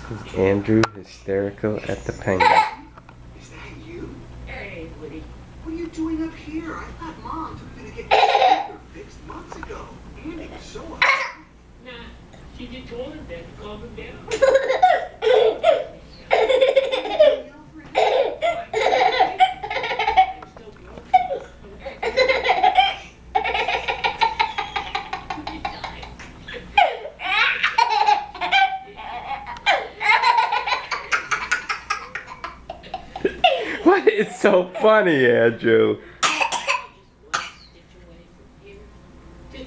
This is Andrew, hysterical at the Penguin. Is that you? Hey, Woody. What are you doing up here? I thought Mom took you to get your finger fixed months ago. Andy was so upset. Nah, she just told him that to calm him down. What is so funny, Andrew?